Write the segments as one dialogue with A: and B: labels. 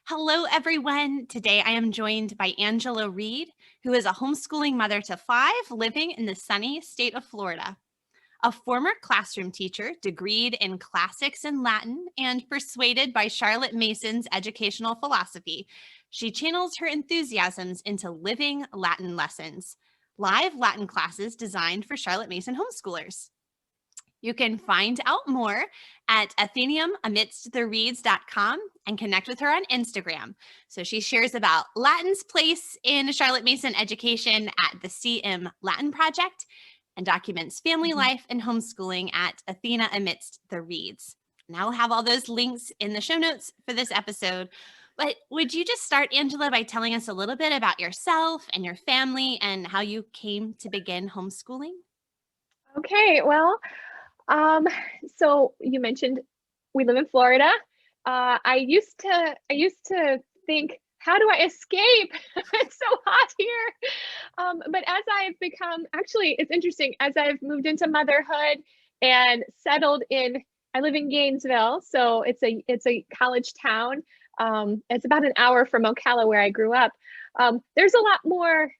A: Hello, everyone. Today I am joined by Angela Reed, who is a homeschooling mother to 5 living in the sunny state of Florida. A former classroom teacher, degreed in classics and Latin, and persuaded by Charlotte Mason's educational philosophy, she channels her enthusiasms into living Latin lessons, live Latin classes designed for Charlotte Mason homeschoolers. You can find out more at atheniumaMidstTheReads.com and connect with her on Instagram. So she shares about Latin's place in Charlotte Mason education at the CM Latin Project and documents family life and homeschooling at Athena Amidst the Reads. And I'll have all those links in the show notes for this episode. But would you just start, Angela, by telling us a little bit about yourself and your family and how you came to begin homeschooling?
B: Okay, well, so you mentioned we live in Florida. I used to think, how do I escape? It's so hot here. But as I've become, actually, it's interesting, as I've moved into motherhood and settled in, I live in Gainesville, so it's a college town. It's about an hour from Ocala, where I grew up. There's a lot more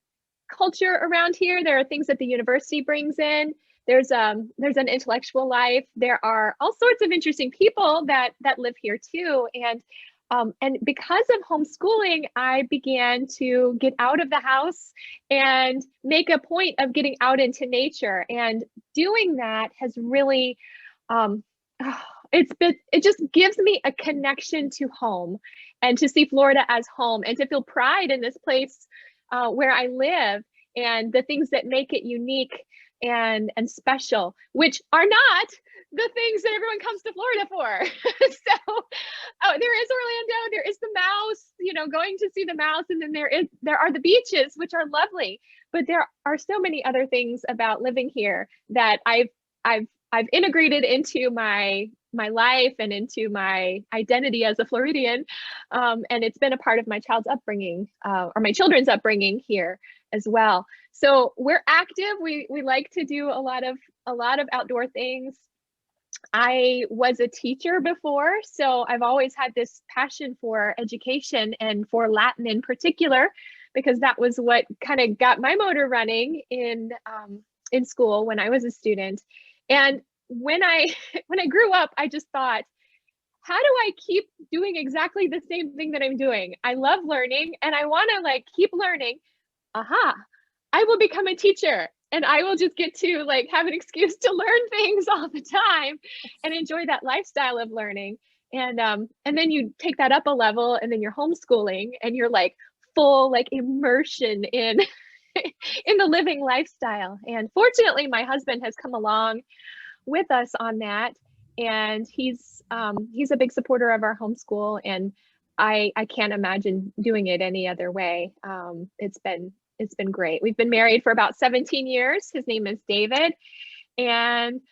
B: culture around here. There are things that the university brings in. There's an intellectual life. There are all sorts of interesting people that live here too. And because of homeschooling, I began to get out of the house and make a point of getting out into nature. And doing that has really, it just gives me a connection to home and to see Florida as home and to feel pride in this place where I live and the things that make it unique and special, which are not the things that everyone comes to Florida for. There is Orlando, there is the mouse, going to see the mouse, and then there are the beaches, which are lovely. But there are so many other things about living here that I've integrated into my life and into my identity as a Floridian, and it's been a part of my child's upbringing, or my children's upbringing here as well. So we're active. We like to do a lot of outdoor things. I was a teacher before, so I've always had this passion for education and for Latin in particular, because that was what kind of got my motor running in school when I was a student. And when I grew up, I just thought, how do I keep doing exactly the same thing that I'm doing? I love learning and I want to keep learning. I will become a teacher and I will just get to have an excuse to learn things all the time and enjoy that lifestyle of learning. And then you take that up a level and then you're homeschooling and you're full immersion in in the living lifestyle. And fortunately, my husband has come along with us on that, and he's a big supporter of our homeschool, and I can't imagine doing it any other way. It's been great. We've been married for about 17 years. His name is David, and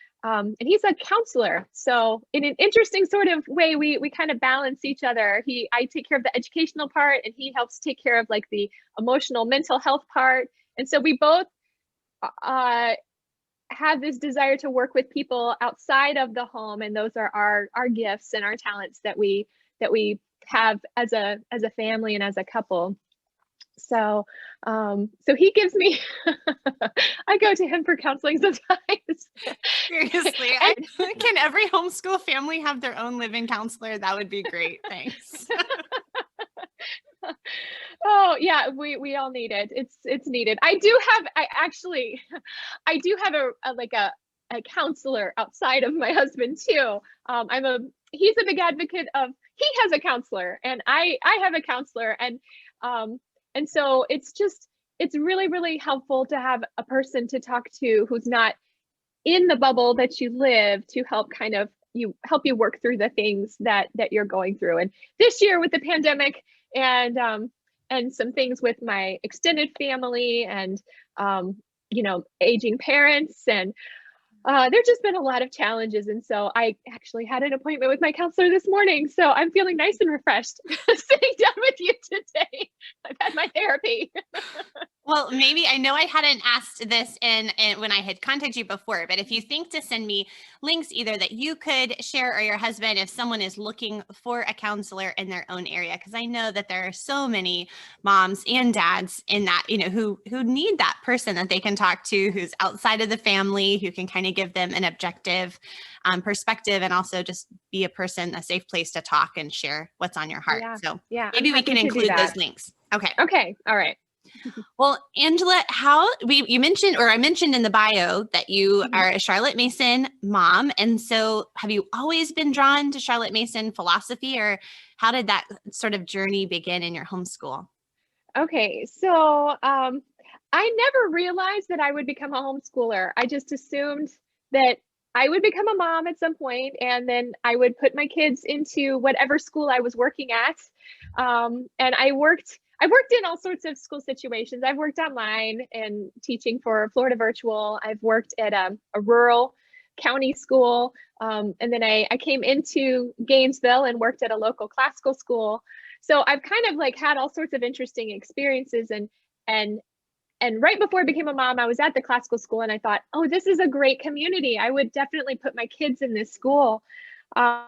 B: he's a counselor. So in an interesting sort of way, we kind of balance each other. I take care of the educational part, and he helps take care of the emotional, mental health part. And so we both have this desire to work with people outside of the home, and those are our gifts and our talents that we have as a family and as a couple. So he gives me I go to him for counseling sometimes.
A: Seriously, can every homeschool family have their own living counselor? That would be great. Thanks.
B: Oh yeah, we all need it. It's needed. I do have a counselor outside of my husband too. He's a big advocate of, he has a counselor and I have a counselor, and so it's really, really helpful to have a person to talk to who's not in the bubble that you live, to help help you work through the things that you're going through. And this year with the pandemic and some things with my extended family and aging parents, and there's just been a lot of challenges. And so I actually had an appointment with my counselor this morning, so I'm feeling nice and refreshed sitting down with you today. I've had my therapy.
A: Well, maybe I know I hadn't asked this in when I had contacted you before, but if you think to send me links either that you could share or your husband, if someone is looking for a counselor in their own area, because I know that there are so many moms and dads in that, who need that person that they can talk to, who's outside of the family, who can kind of give them an objective perspective and also just be a person, a safe place to talk and share what's on your heart.
B: Yeah.
A: So
B: Yeah.
A: maybe we can include those links. Okay.
B: Okay. All right.
A: Well, Angela, you mentioned, or I mentioned in the bio that you are a Charlotte Mason mom. And so have you always been drawn to Charlotte Mason philosophy, or how did that sort of journey begin in your homeschool?
B: Okay. So I never realized that I would become a homeschooler. I just assumed that I would become a mom at some point, and then I would put my kids into whatever school I was working at. And I worked in all sorts of school situations. I've worked online and teaching for Florida Virtual. I've worked at a rural county school. And then I came into Gainesville and worked at a local classical school. So I've kind of like had all sorts of interesting experiences, and right before I became a mom, I was at the classical school and I thought, oh, this is a great community. I would definitely put my kids in this school. Um,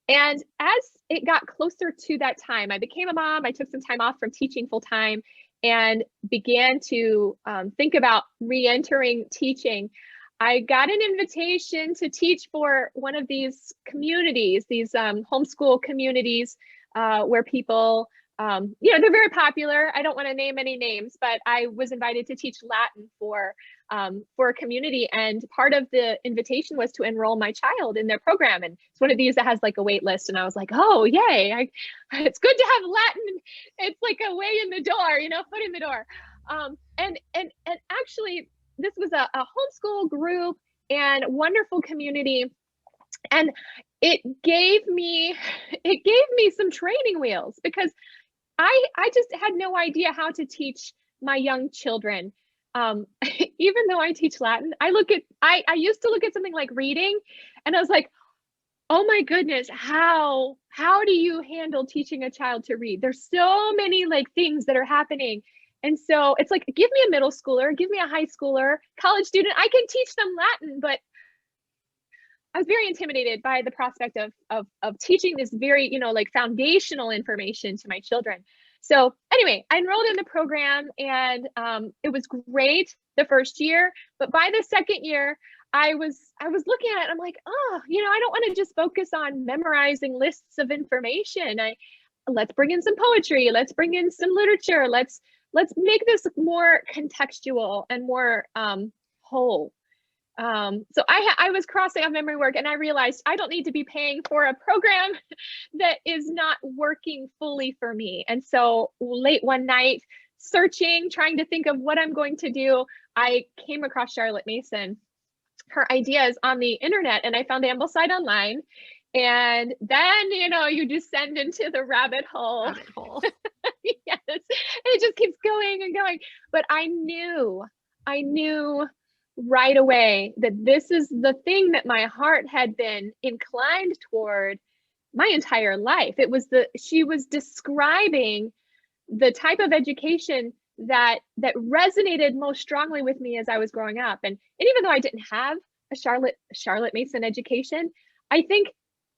B: and as it got closer to that time, I became a mom. I took some time off from teaching full time and began to think about re-entering teaching. I got an invitation to teach for one of these communities, these homeschool communities where people, they're very popular. I don't want to name any names, but I was invited to teach Latin for a community, and part of the invitation was to enroll my child in their program. And it's one of these that has like a wait list, and I was like, oh yay! It's good to have Latin. It's like a way in the door, foot in the door. And actually, this was a homeschool group and wonderful community, and it gave me some training wheels, because I just had no idea how to teach my young children. Even though I teach Latin, I used to look at something like reading, and I was like, oh my goodness, how do you handle teaching a child to read? There's so many like things that are happening. And so it's like, give me a middle schooler, give me a high schooler, college student, I can teach them Latin. But I was very intimidated by the prospect of teaching this very, like foundational information to my children. So anyway, I enrolled in the program, and it was great the first year. But by the second year, I was looking at it, I'm like, oh, I don't want to just focus on memorizing lists of information. Let's bring in some poetry. Let's bring in some literature. Let's make this more contextual and more whole. So I was crossing off memory work, and I realized I don't need to be paying for a program that is not working fully for me. And so late one night, searching, trying to think of what I'm going to do, I came across Charlotte Mason, her ideas on the internet, and I found Ambleside online. And then, you descend into the rabbit hole. Yes, and it just keeps going and going. But I knew right away that this is the thing that my heart had been inclined toward my entire life. She was describing the type of education that resonated most strongly with me as I was growing up. And even though I didn't have a Charlotte Mason education, I think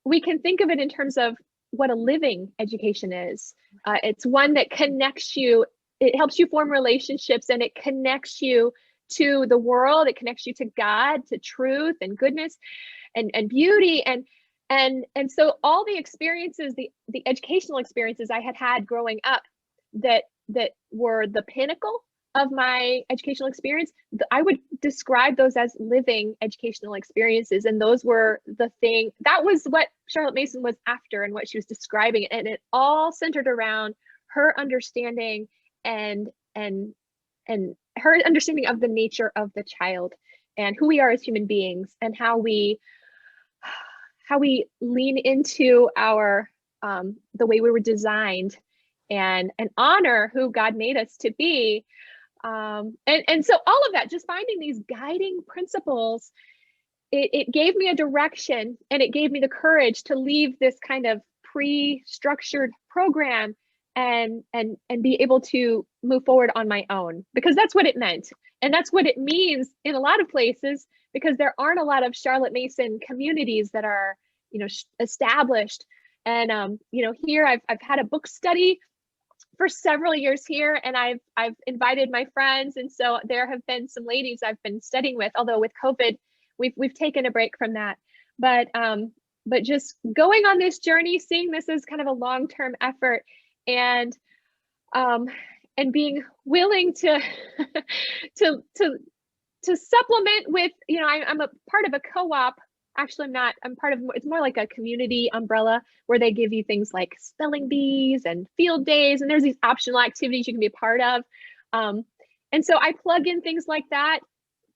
B: we can think of it in terms of what a living education is. It's one that connects you. It helps you form relationships, and it connects you to the world. It connects you to God, to truth and goodness and beauty. And so all the experiences, the educational experiences I had growing up that were the pinnacle of my educational experience, I would describe those as living educational experiences. And those were that was what Charlotte Mason was after and what she was describing. And it all centered around her understanding and her understanding of the nature of the child and who we are as human beings, and how we lean into our the way we were designed and honor who God made us to be. And so all of that, just finding these guiding principles, it gave me a direction, and it gave me the courage to leave this kind of pre-structured program and be able to move forward on my own, because that's what it meant. And that's what it means in a lot of places, because there aren't a lot of Charlotte Mason communities that are, established. And, here I've had a book study for several years here, and I've invited my friends. And so there have been some ladies I've been studying with, although with COVID, we've taken a break from that. But just going on this journey, seeing this as kind of a long-term effort, and being willing to to supplement with, I'm a part of a co-op. Actually, I'm not. I'm part of, it's more like a community umbrella where they give you things like spelling bees and field days, and there's these optional activities you can be a part of. And so I plug in things like that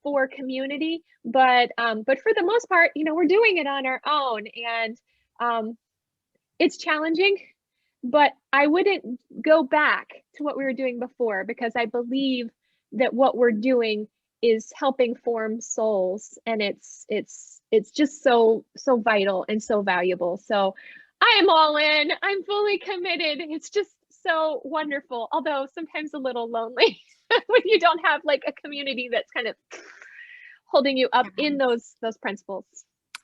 B: for community, but for the most part, we're doing it on our own, and it's challenging, but I wouldn't go back to what we were doing before, because I believe that what we're doing is helping form souls, and it's just so vital and so valuable. So I am all in. I'm fully committed. It's just so wonderful, although sometimes a little lonely when you don't have like a community that's kind of holding you up in those principles.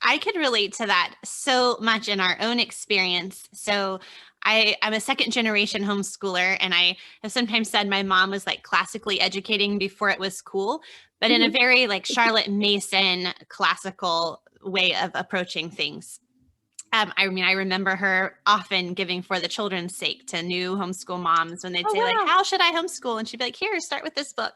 A: I could relate to that so much in our own experience. So I'm a second generation homeschooler, and I have sometimes said my mom was like classically educating before it was cool, but in a very like Charlotte Mason classical way of approaching things. I remember her often giving For the Children's Sake to new homeschool moms when they'd say, like, how should I homeschool? And she'd be like, here, start with this book.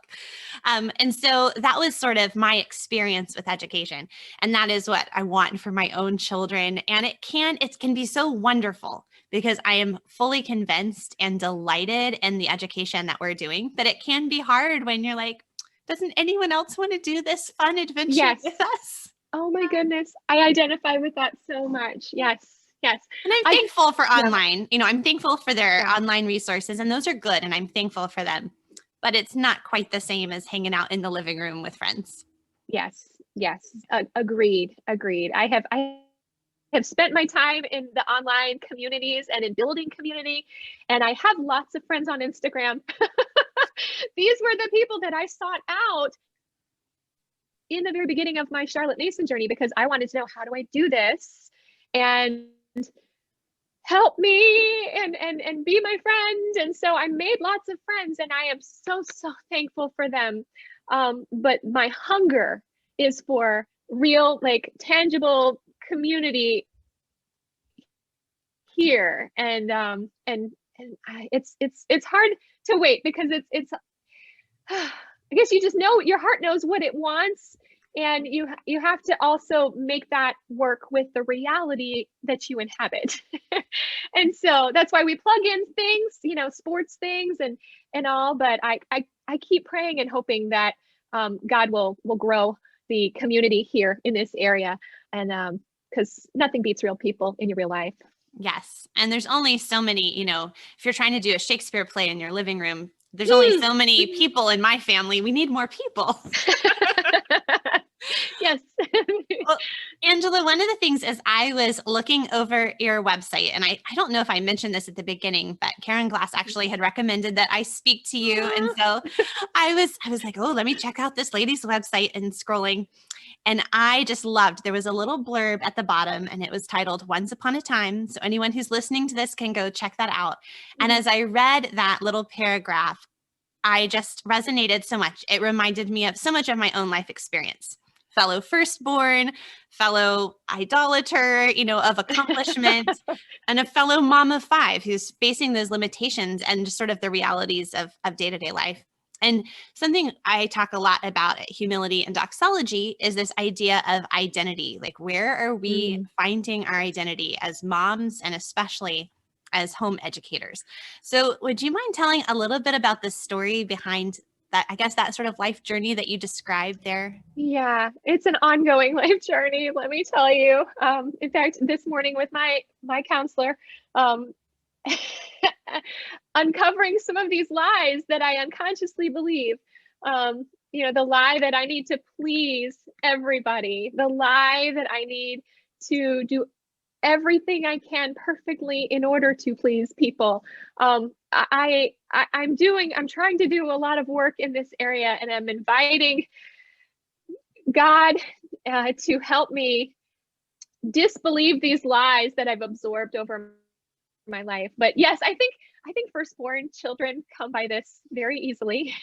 A: And so that was sort of my experience with education. And that is what I want for my own children. And it can be so wonderful, because I am fully convinced and delighted in the education that we're doing, that it can be hard when you're like, doesn't anyone else want to do this fun adventure with us?
B: Oh my goodness. I identify with that so much. Yes. And
A: I'm thankful for online. I'm thankful for their online resources, and those are good, and I'm thankful for them. But it's not quite the same as hanging out in the living room with friends.
B: Yes. Agreed. I have spent my time in the online communities and in building community, and I have lots of friends on Instagram. These were the people that I sought out in the very beginning of my Charlotte Mason journey, because I wanted to know, how do I do this, and help me and be my friend. And so I made lots of friends, and I am so thankful for them. But my hunger is for real, like tangible community here. And it's hard to wait, because it's I guess you just know, your heart knows what it wants, and you have to also make that work with the reality that you inhabit. And so that's why we plug in things, sports things and all, but I keep praying and hoping that God will grow the community here in this area, and because nothing beats real people in your real life.
A: Yes. And there's only so many, if you're trying to do a Shakespeare play in your living room, there's only so many people in my family. We need more people.
B: Yes.
A: Well, Angela, one of the things is I was looking over your website, and I don't know if I mentioned this at the beginning, but Karen Glass actually had recommended that I speak to you. And so I was like, oh, let me check out this lady's website, and scrolling. And I just loved, there was a little blurb at the bottom, and it was titled Once Upon a Time. So anyone who's listening to this can go check that out. And as I read that little paragraph, I just resonated so much. It reminded me of so much of my own life experience. Fellow firstborn, fellow idolater, of accomplishment, and a fellow mom of 5 who's facing those limitations and just sort of the realities of day-to-day life. And something I talk a lot about at Humility and Doxology is this idea of identity. Like, where are we finding our identity as moms, and especially as home educators? So would you mind telling a little bit about the story behind that, I guess, that sort of life journey that you described there?
B: Yeah, it's an ongoing life journey, let me tell you. In fact, this morning with my counselor, uncovering some of these lies that I unconsciously believe. The lie that I need to please everybody, the lie that I need to do everything I can perfectly in order to please people. I'm trying to do a lot of work in this area, and I'm inviting God to help me disbelieve these lies that I've absorbed over my life. But yes, I think firstborn children come by this very easily.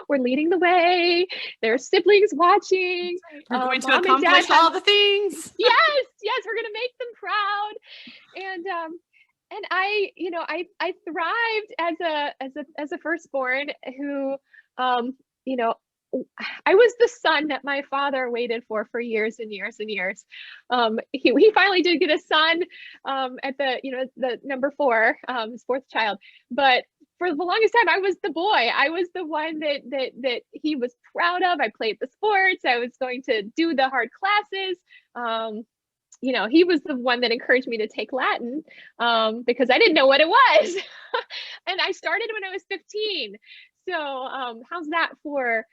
B: We're leading the way. There are siblings watching.
A: We're going to accomplish all the things.
B: Yes, we're going to make them proud. And I thrived as a firstborn who, I was the son that my father waited for years and years and years. He finally did get a son at the number 4, his 4th child. But for the longest time, I was the boy. I was the one that he was proud of. I played the sports. I was going to do the hard classes. He was the one that encouraged me to take Latin because I didn't know what it was. And I started when I was 15. So how's that for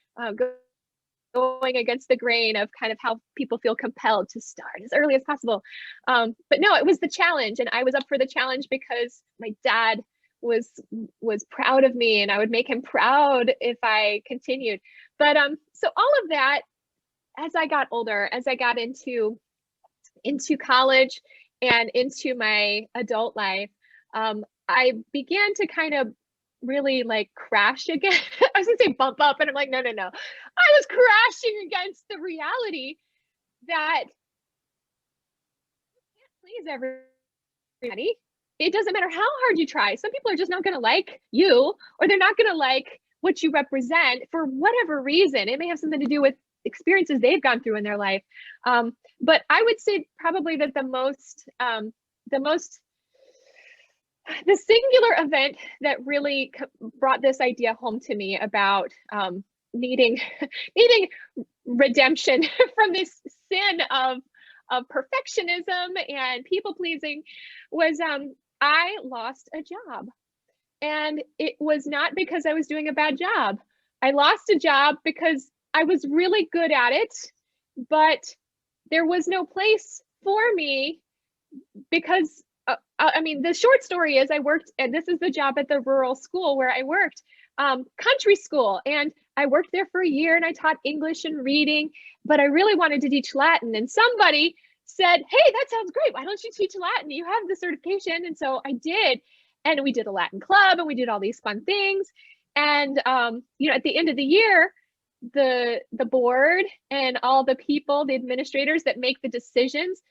B: going against the grain of kind of how people feel compelled to start as early as possible? But no, it was the challenge, and I was up for the challenge because my dad was proud of me, and I would make him proud if I continued. But so all of that, as I got older, as I got into college and into my adult life, I began to kind of really like crash again. I was gonna say bump up, and I'm like, no. I was crashing against the reality that you can't please everybody. It doesn't matter how hard you try. Some people are just not gonna like you, or they're not gonna like what you represent for whatever reason. It may have something to do with experiences they've gone through in their life. But I would say probably that the singular event that really brought this idea home to me about needing redemption from this sin of perfectionism and people pleasing was I lost a job. And it was not because I was doing a bad job. I lost a job because I was really good at it, but there was no place for me because the short story is I worked, and this is the job at the rural school where I worked, country school. And I worked there for a year, and I taught English and reading, but I really wanted to teach Latin. And somebody said, hey, that sounds great. Why don't you teach Latin? You have the certification. And so I did. And we did a Latin club, and we did all these fun things. And, at the end of the year, the board and all the people, the administrators that make the decisions,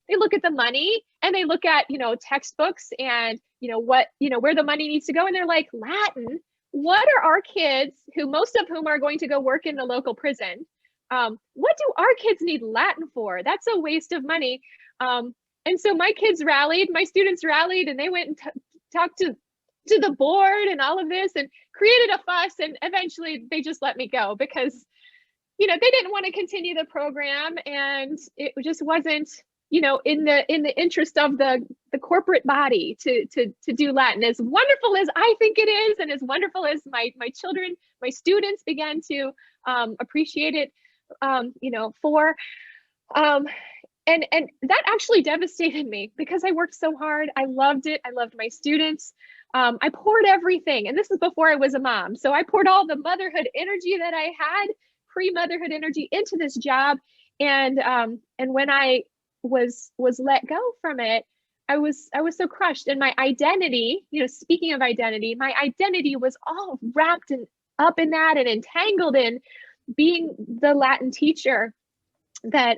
B: they look at the money, and they look at, textbooks and, where the money needs to go. And they're like, Latin, what are our kids, who most of whom are going to go work in the local prison? What do our kids need Latin for? That's a waste of money. And so my kids rallied, my students rallied, and they went and talked to the board and all of this and created a fuss. And eventually they just let me go because, they didn't want to continue the program, and it just wasn't, in the interest of the corporate body to do Latin. As wonderful as I think it is, and as wonderful as my children, my students began to appreciate it, and that actually devastated me because I worked so hard. I loved it. I loved my students. I poured everything, and this is before I was a mom. So I poured all the motherhood energy that I had, pre-motherhood energy, into this job. And when I was let go from it, I was so crushed. And my identity, speaking of identity, my identity was all wrapped up in that and entangled in being the Latin teacher that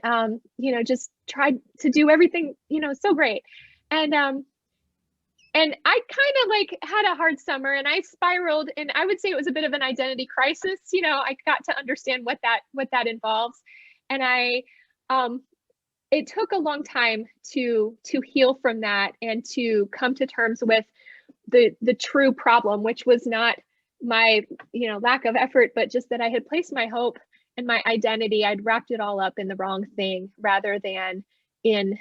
B: just tried to do everything so great. And I kind of like had a hard summer, and I spiraled, and I would say it was a bit of an identity crisis. I got to understand what that involves. And it took a long time to heal from that and to come to terms with the true problem, which was not my lack of effort, but just that I had placed my hope and my identity, I'd wrapped it all up in the wrong thing rather than in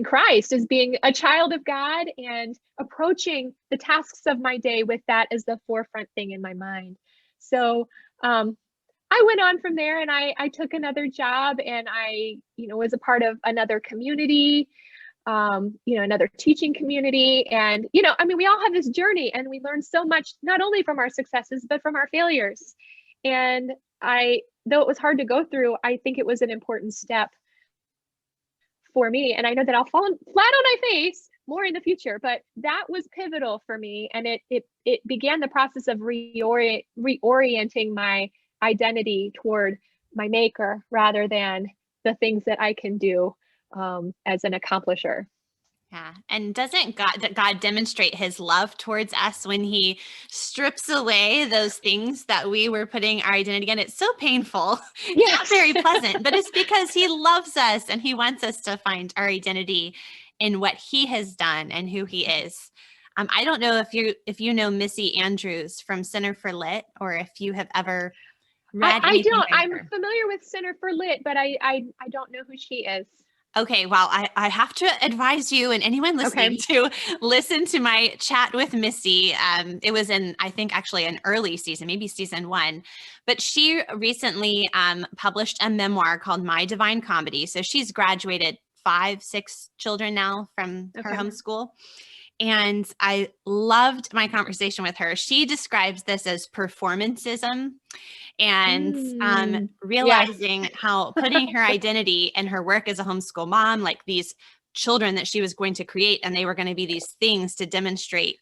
B: Christ, as being a child of God and approaching the tasks of my day with that as the forefront thing in my mind. So I went on from there, and I took another job, and I, was a part of another community, another teaching community. And, I mean, we all have this journey, and we learn so much, not only from our successes, but from our failures. And though it was hard to go through, I think it was an important step for me. And I know that I'll fall flat on my face more in the future, but that was pivotal for me. And it began the process of reorienting my identity toward my maker rather than the things that I can do as an accomplisher.
A: Yeah. And doesn't God demonstrate his love towards us when he strips away those things that we were putting our identity in? It's so painful. It's
B: Yes.
A: not very pleasant, but it's because he loves us and he wants us to find our identity in what he has done and who he is. I don't know if you know Missy Andrews from Center for Lit, or if you have ever read anything
B: I don't.
A: by
B: I'm
A: her.
B: familiar with Center for Lit, but I don't know who she is.
A: Okay, well, I have to advise you and anyone listening to listen to my chat with Missy. It was I think actually an early season, maybe season 1, but she recently published a memoir called My Divine Comedy. So she's graduated 5, 6 children now from her homeschool. And I loved my conversation with her. She describes this as performancism, and realizing how putting her identity and her work as a homeschool mom, like these children that she was going to create, and they were going to be these things to demonstrate,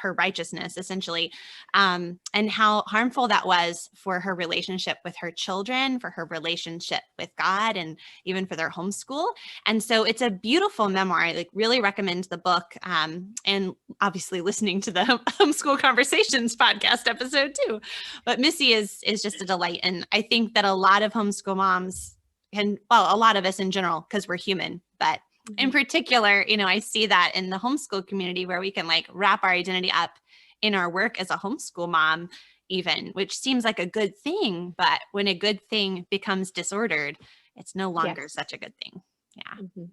A: her righteousness, essentially, and how harmful that was for her relationship with her children, for her relationship with God, and even for their homeschool. And so it's a beautiful memoir. I really recommend the book, and obviously listening to the Homeschool Conversations podcast episode too. But Missy is just a delight. And I think that a lot of homeschool moms a lot of us in general, because we're human, but in particular, I see that in the homeschool community where we can wrap our identity up in our work as a homeschool mom, even, which seems like a good thing. But when a good thing becomes disordered, it's no longer such a good thing. Yeah.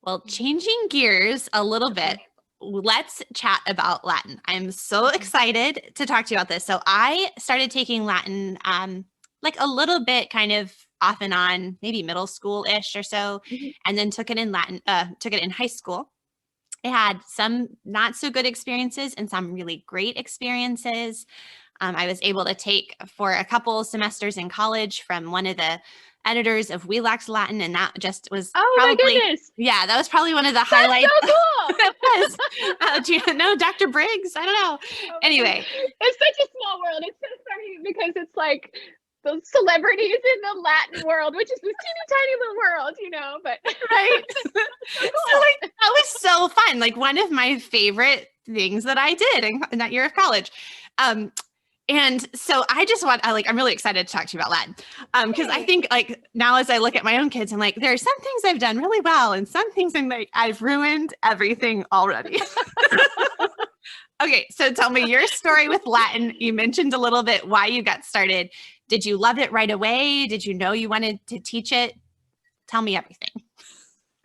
A: Well, changing gears a little bit, let's chat about Latin. I'm so excited to talk to you about this. So I started taking Latin a little bit kind of off and on, maybe middle school-ish or so, and then took it in high school. I had some not so good experiences and some really great experiences. I was able to take for a couple semesters in college from one of the editors of WeLax Latin, and that just was
B: my goodness.
A: Yeah, that was probably one of the highlights.
B: That's so cool.
A: It was. Do you know Dr. Briggs? I don't know. Anyway.
B: It's such a small world. It's so funny because it's like those celebrities in the Latin world, which is this teeny tiny little world, but
A: right. So that was so fun. One of my favorite things that I did in that year of college. And so I'm really excited to talk to you about Latin. Because I think now as I look at my own kids, I'm like, there are some things I've done really well and some things I'm like, I've ruined everything already. Okay. So tell me your story with Latin. You mentioned a little bit why you got started. Did you love it right away? Did you know you wanted to teach it? Tell me everything.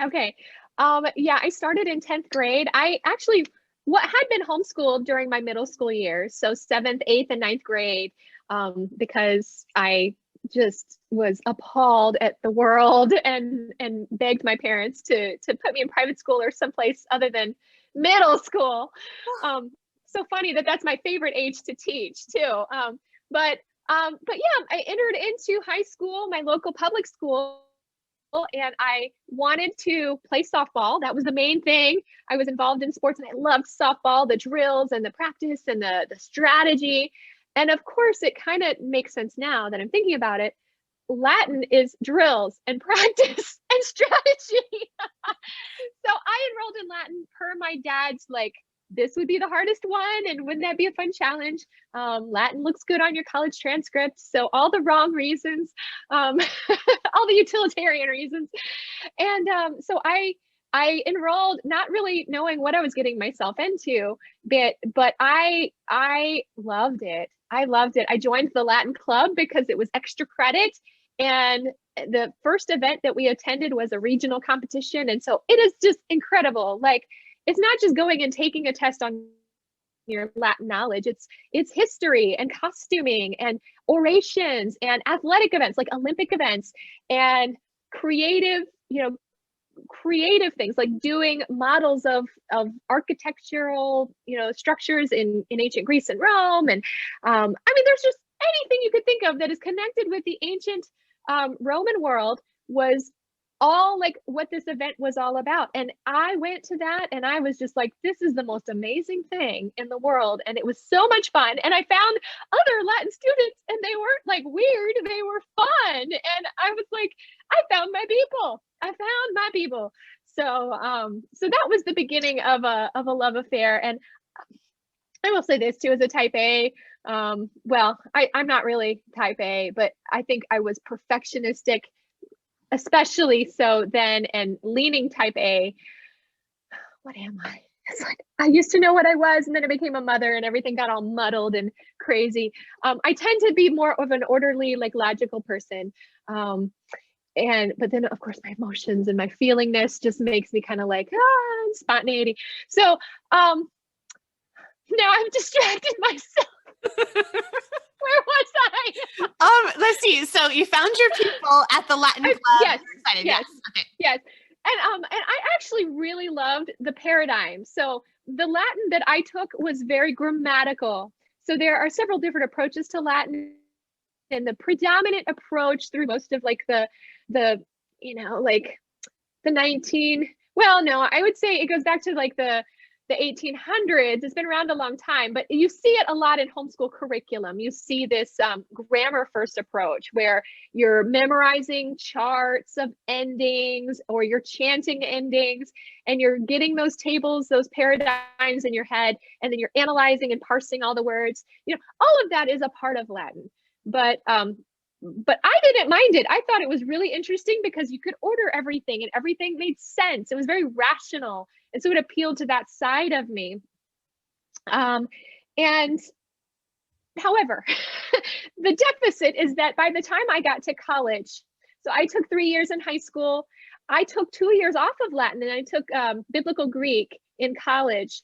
B: Okay. I started in 10th grade. I actually had been homeschooled during my middle school years. So 7th, 8th, and 9th grade, because I just was appalled at the world and begged my parents to put me in private school or someplace other than middle school. So funny that's my favorite age to teach too. But I entered into high school, my local public school, and I wanted to play softball. That was the main thing. I was involved in sports, and I loved softball, the drills and the practice and the strategy. And of course, it kind of makes sense now that I'm thinking about it. Latin is drills and practice and strategy. So I enrolled in Latin per my dad's this would be the hardest one, and wouldn't that be a fun challenge? Latin looks good on your college transcript. So all the wrong reasons, all the utilitarian reasons. And so I enrolled not really knowing what I was getting myself into, but I loved it. I loved it. I joined the Latin club because it was extra credit. And the first event that we attended was a regional competition. And so it is just incredible. It's not just going and taking a test on your Latin knowledge. It's history and costuming and orations and athletic events like Olympic events and creative, creative things like doing models of architectural, structures in ancient Greece and Rome. And I mean, there's just anything you could think of that is connected with the ancient Roman world was all like what this event was all about. And I went to that and I was just like, this is the most amazing thing in the world. And it was so much fun. And I found other Latin students and they weren't like weird, they were fun. And I was like, I found my people. So that was the beginning of a love affair. And I will say this too, as a type A, well, I'm not really type A, but I think I was perfectionistic, especially so then, and leaning type A. What am I? It's like, I used to know what I was, and then I became a mother and everything got all muddled and crazy. I tend to be more of an orderly, like logical person. But then of course my emotions and my feelingness just makes me kind of like, spontaneity. So now I've distracted myself. Where was I?
A: Let's see. So you found your people at the Latin club.
B: Yes.
A: Excited.
B: Yes.
A: Okay.
B: Yes. And I actually really loved the paradigm. So the Latin that I took was very grammatical. So there are several different approaches to Latin, and the predominant approach through most of like the 19, well, no, I would say it goes back to like the 1800s. It's been around a long time, but you see it a lot in homeschool curriculum. You see this grammar first approach where you're memorizing charts of endings or you're chanting endings and you're getting those tables, those paradigms in your head, and then you're analyzing and parsing all the words. All of that is a part of Latin. But I didn't mind it. I thought it was really interesting because you could order everything and everything made sense. It was very rational. And so it appealed to that side of me. And however, the deficit is that by the time I got to college, so I took 3 years in high school, I took 2 years off of Latin, and I took biblical Greek in college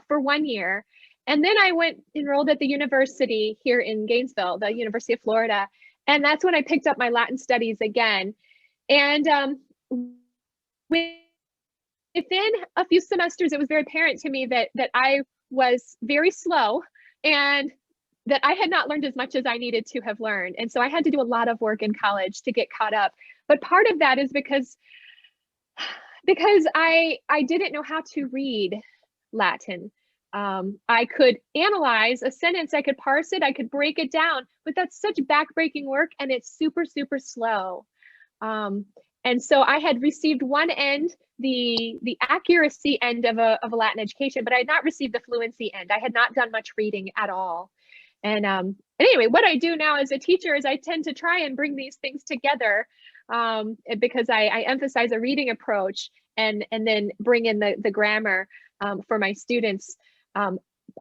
B: for 1 year. And then I enrolled at the university here in Gainesville, the University of Florida. And that's when I picked up my Latin studies again. And within a few semesters, it was very apparent to me that I was very slow and that I had not learned as much as I needed to have learned. And so I had to do a lot of work in college to get caught up. But part of that is because I didn't know how to read Latin. I could analyze a sentence, I could parse it, I could break it down, but that's such backbreaking work and it's super, super slow. And so I had received one end, the accuracy end of a Latin education, but I had not received the fluency end. I had not done much reading at all. And anyway, what I do now as a teacher is I tend to try and bring these things together because I emphasize a reading approach and then bring in the grammar for my students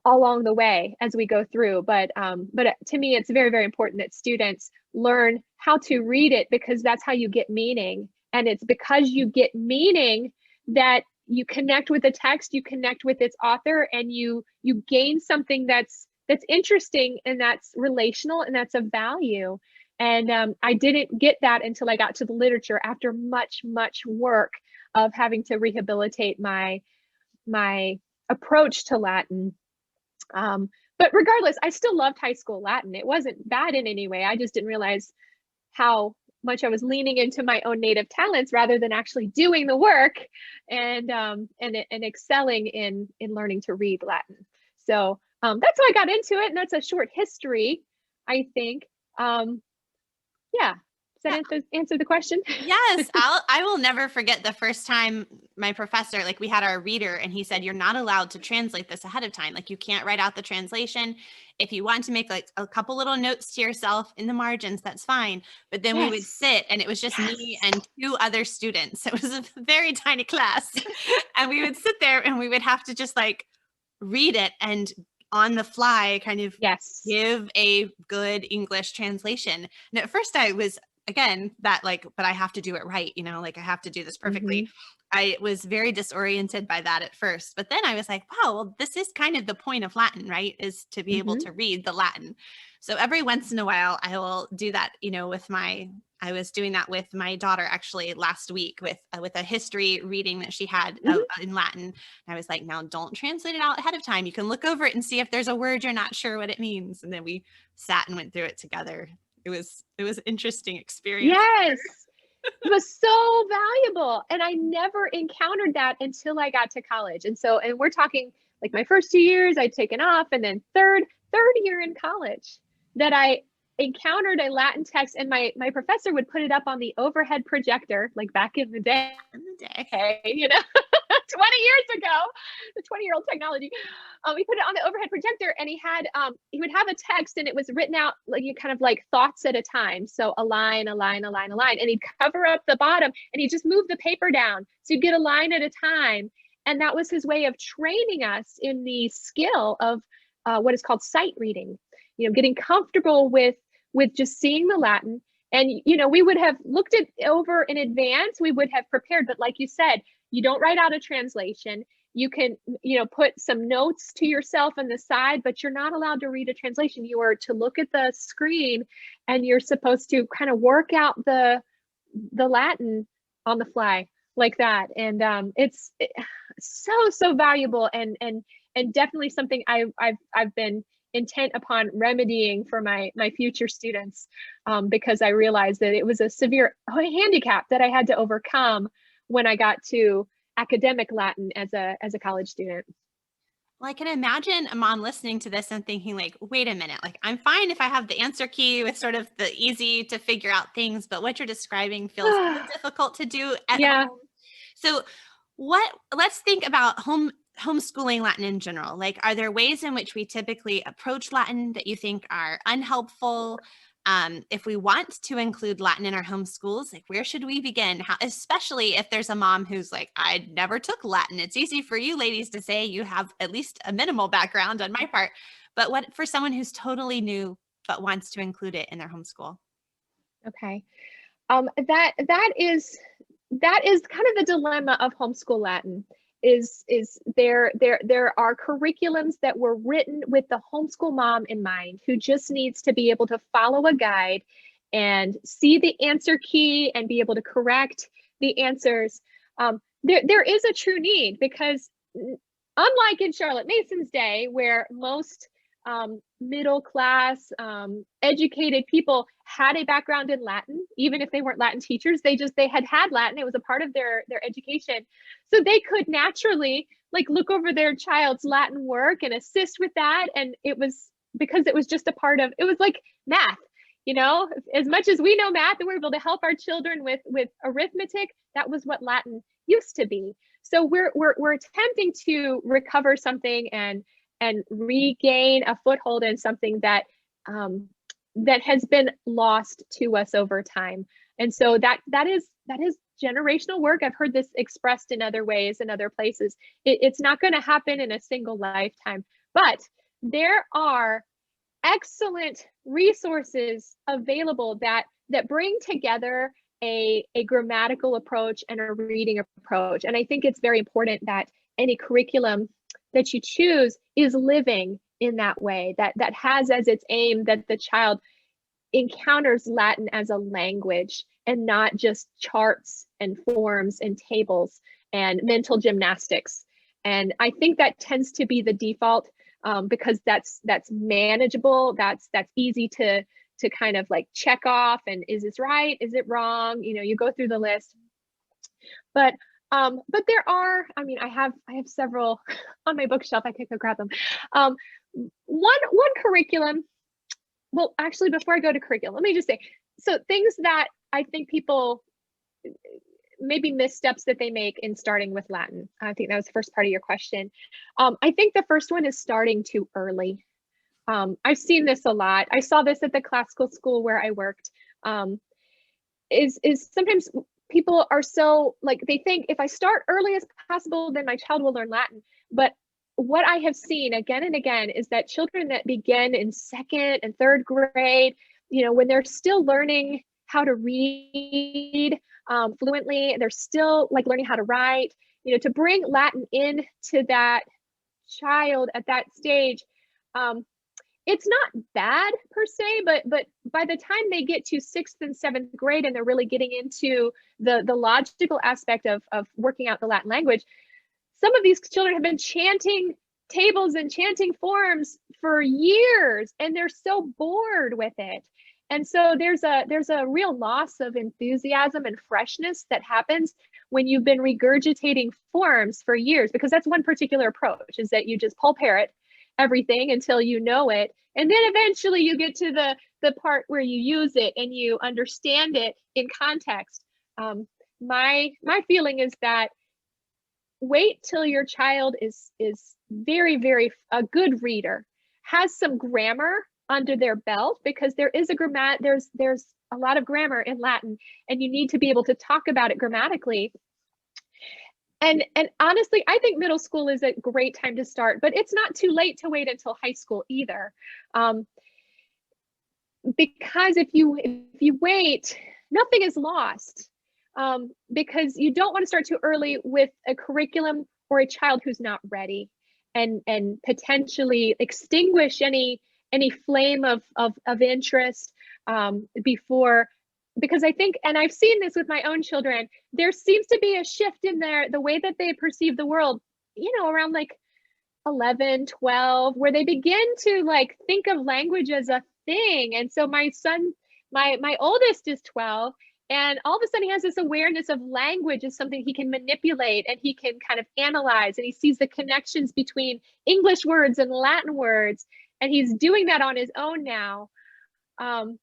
B: along the way as we go through. But to me, it's very, very important that students learn how to read it because that's how you get meaning. And it's because you get meaning that you connect with the text, you connect with its author, and you gain something that's interesting and that's relational and that's of value. And I didn't get that until I got to the literature after much, much work of having to rehabilitate my approach to Latin. But regardless, I still loved high school Latin. It wasn't bad in any way. I just didn't realize how much I was leaning into my own native talents rather than actually doing the work and excelling in learning to read Latin. So that's how I got into it, and that's a short history, I think. Yeah. Does that answer the question?
A: Yes. I will never forget the first time my professor, like we had our reader and he said, you're not allowed to translate this ahead of time. Like you can't write out the translation. If you want to make like a couple little notes to yourself in the margins, that's fine. But then we would sit and it was just me and 2 other students. It was a very tiny class and we would sit there and we would have to just like read it and on the fly kind of give a good English translation. And at first I was again, that like, but I have to do it right, you know, like I have to do this perfectly.
B: Mhm.
A: I was very disoriented by that at first, but then I was like, wow, well, this is kind of the point of Latin, right? Is to be able
B: Mhm.
A: to read the Latin. So every once in a while, I will do that, you know, I was doing that with my daughter actually last week with a history reading that she had
B: Mhm.
A: in Latin. And I was like, now don't translate it out ahead of time. You can look over it and see if there's a word you're not sure what it means. And then we sat and went through it together. It was an interesting experience.
B: Yes. It was so valuable. And I never encountered that until I got to college. And we're talking like my first 2 years I'd taken off, and then third year in college that I encountered a Latin text, and my professor would put it up on the overhead projector, like back in the day,
A: In the day.
B: 20 years ago, the 20-year-old technology. We put it on the overhead projector, and he would have a text, and it was written out like you kind of like thoughts at a time. So a line, a line, a line, a line, and he'd cover up the bottom, and he'd just move the paper down, so you'd get a line at a time. And that was his way of training us in the skill of what is called sight reading. Getting comfortable with just seeing the Latin. And we would have looked it over in advance. We would have prepared, but like you said, you don't write out a translation. You can, put some notes to yourself on the side, but you're not allowed to read a translation. You are to look at the screen, and you're supposed to kind of work out the Latin on the fly like that. And it's so valuable, and definitely something I've been intent upon remedying for my future students, because I realized that it was a severe handicap that I had to overcome when I got to academic Latin as a college student.
A: Well, I can imagine a mom listening to this and thinking like, wait a minute, like I'm fine if I have the answer key with sort of the easy to figure out things, but what you're describing feels so difficult to do at
B: Yeah.
A: home. So let's think about homeschooling Latin in general. Like, are there ways in which we typically approach Latin that you think are unhelpful? If we want to include Latin in our homeschools, like where should we begin? Especially if there's a mom who's like, I never took Latin. It's easy for you ladies to say you have at least a minimal background on my part, but what for someone who's totally new but wants to include it in their homeschool?
B: Okay. That is kind of the dilemma of homeschool Latin. Is there are curriculums that were written with the homeschool mom in mind, who just needs to be able to follow a guide and see the answer key and be able to correct the answers. There is a true need, because unlike in Charlotte Mason's day, where most middle class educated people had a background in Latin, even if they weren't Latin teachers, they had Latin. It was a part of their education, so they could naturally like look over their child's Latin work and assist with that. And it was because it was just a part of it. Was like math, as much as we know math and we're able to help our children with arithmetic. That was what Latin used to be. So we're attempting to recover something and regain a foothold in something that that has been lost to us over time. And so that is generational work. I've heard this expressed in other ways in other places. It's not going to happen in a single lifetime, but there are excellent resources available that bring together a grammatical approach and a reading approach. And I think it's very important that any curriculum that you choose is living in that way, that has as its aim that the child encounters Latin as a language and not just charts and forms and tables and mental gymnastics. And I think that tends to be the default, because that's manageable, that's easy to kind of like check off, and is this right, is it wrong, you go through the list. But there are, I have several on my bookshelf. I could go grab them. One curriculum. Well, actually, before I go to curriculum, let me just say, so things that I think people maybe missteps that they make in starting with Latin. I think that was the first part of your question. I think the first one is starting too early. I've seen this a lot. I saw this at the classical school where I worked. Is sometimes people are so like, they think if I start early as possible, then my child will learn Latin. But what I have seen again and again is that children that begin in second and third grade, when they're still learning how to read fluently. They're still like learning how to write, to bring Latin into that child at that stage. It's not bad per se, but by the time they get to 6th and 7th grade and they're really getting into the logical aspect of working out the Latin language, some of these children have been chanting tables and chanting forms for years, and they're so bored with it. And so there's a real loss of enthusiasm and freshness that happens when you've been regurgitating forms for years, because that's one particular approach, is that you just pulp parrot everything until you know it, and then eventually you get to the part where you use it and you understand it in context. My feeling is that wait till your child is very, very a good reader, has some grammar under their belt, because there is there's a lot of grammar in Latin, and you need to be able to talk about it grammatically. And honestly, I think middle school is a great time to start, but it's not too late to wait until high school either. Because if you wait, nothing is lost. Because you don't want to start too early with a curriculum or a child who's not ready, and potentially extinguish any flame of interest before. Because I think, and I've seen this with my own children, there seems to be a shift in the way that they perceive the world, around like 11, 12, where they begin to like think of language as a thing. And so my son, my oldest is 12, and all of a sudden he has this awareness of language as something he can manipulate and he can kind of analyze, and he sees the connections between English words and Latin words, and he's doing that on his own now. And